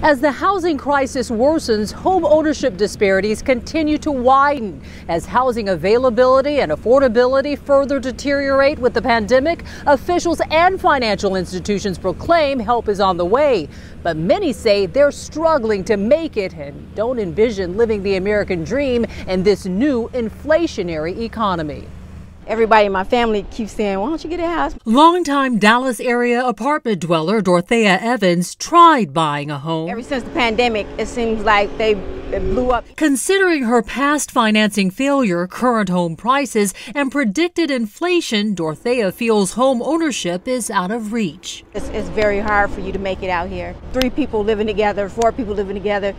As the housing crisis worsens, home ownership disparities continue to widen. As housing availability and affordability further deteriorate with the pandemic, officials and financial institutions proclaim help is on the way. But many say they're struggling to make it and don't envision living the American dream in this new inflationary economy. Everybody in my family keeps saying, why don't you get a house? Longtime Dallas area apartment dweller Dorothea Evans tried buying a home. Ever since the pandemic, it seems like it blew up. Considering her past financing failure, current home prices, and predicted inflation, Dorothea feels home ownership is out of reach. It's very hard for you to make it out here. 3 people living together, 4 people living together.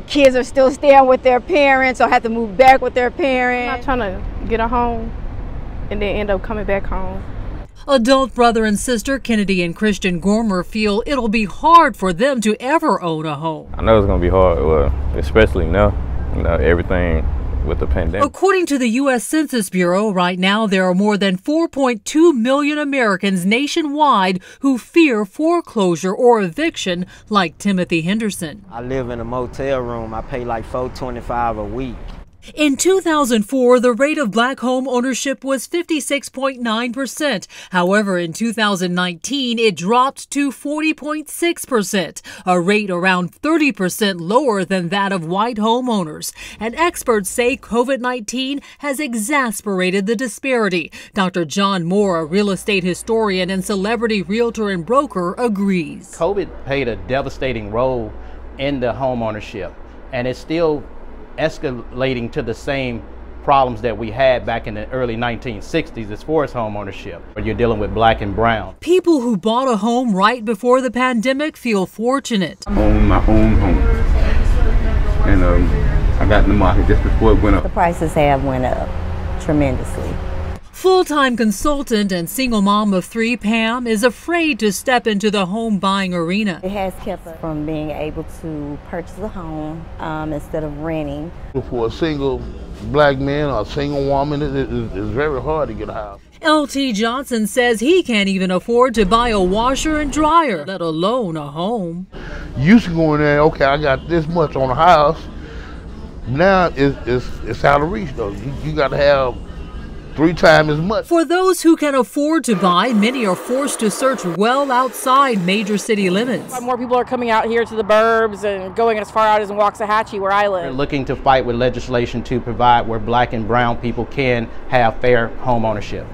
Kids are still staying with their parents or have to move back with their parents. I'm not trying to get a home and then end up coming back home. Adult brother and sister Kennedy and Christian Gormer feel it'll be hard for them to ever own a home. I know it's going to be hard, especially now, everything with the pandemic. According to the U.S. Census Bureau, right now there are more than 4.2 million Americans nationwide who fear foreclosure or eviction, like Timothy Henderson. I live in a motel room. I pay like $425 a week. In 2004, the rate of black home ownership was 56.9%. However, in 2019, it dropped to 40.6%, a rate around 30% lower than that of white homeowners. And experts say COVID-19 has exacerbated the disparity. Dr. John Moore, a real estate historian and celebrity realtor and broker, agrees. COVID played a devastating role in the home ownership, and it's still escalating to the same problems that we had back in the early 1960s as far as home ownership. You're dealing with black and brown. People who bought a home right before the pandemic feel fortunate. I own my own home, and I got in the market just before it went up. The prices have went up tremendously. Full-time consultant and single mom of 3, Pam, is afraid to step into the home buying arena. It has kept us from being able to purchase a home instead of renting. For a single black man or a single woman, it's very hard to get a house. L.T. Johnson says he can't even afford to buy a washer and dryer, let alone a home. Used to going there, okay, I got this much on a house. Now it's out of reach though. You got to have 3 times as much. For those who can afford to buy, many are forced to search well outside major city limits. More people are coming out here to the burbs and going as far out as in Waxahachie, where I live. We're looking to fight with legislation to provide where black and brown people can have fair home ownership.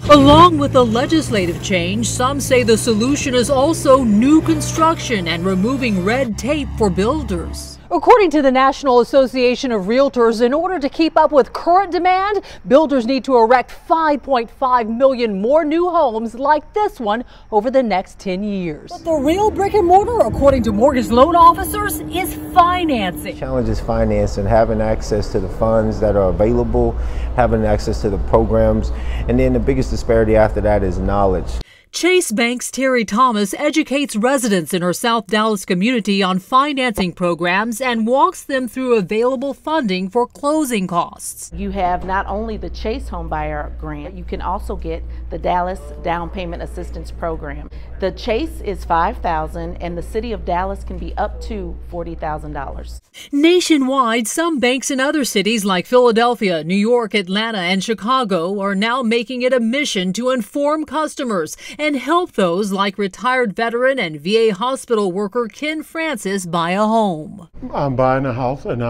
Along with the legislative change, some say the solution is also new construction and removing red tape for builders. According to the National Association of Realtors, in order to keep up with current demand, builders need to erect 5.5 million more new homes like this one over the next 10 years. But the real brick and mortar, according to mortgage loan officers, is financing. The challenge is financing, having access to the funds that are available, having access to the programs, and then the biggest disparity after that is knowledge. Chase Bank's Terry Thomas educates residents in her South Dallas community on financing programs and walks them through available funding for closing costs. You have not only the Chase Homebuyer Grant, you can also get the Dallas Down Payment Assistance Program. The Chase is $5,000 and the City of Dallas can be up to $40,000. Nationwide, some banks in other cities like Philadelphia, New York, Atlanta, and Chicago are now making it a mission to inform customers and help those like retired veteran and VA hospital worker Ken Francis buy a home. I'm buying a house and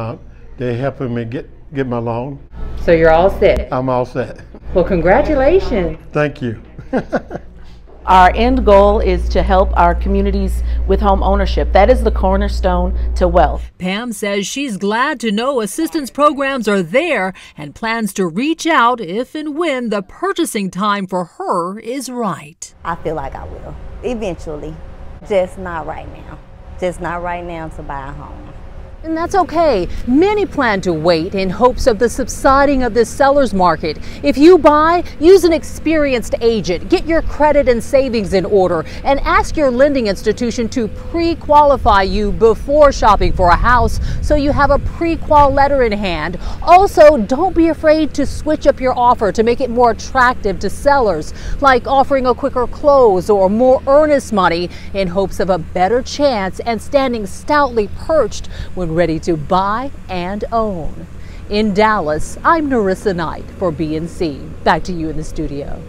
they're helping me get my loan. So you're all set? I'm all set. Well, congratulations. Thank you. Our end goal is to help our communities with home ownership. That is the cornerstone to wealth. Pam says she's glad to know assistance programs are there and plans to reach out if and when the purchasing time for her is right. I feel like I will, eventually, just not right now. Just not right now to buy a home. And that's okay. Many plan to wait in hopes of the subsiding of this seller's market. If you buy, use an experienced agent, get your credit and savings in order, and ask your lending institution to pre-qualify you before shopping for a house so you have a pre-qual letter in hand. Also, don't be afraid to switch up your offer to make it more attractive to sellers, like offering a quicker close or more earnest money in hopes of a better chance and standing stoutly perched when ready to buy and own. In Dallas, I'm Narissa Knight for BNC. Back to you in the studio.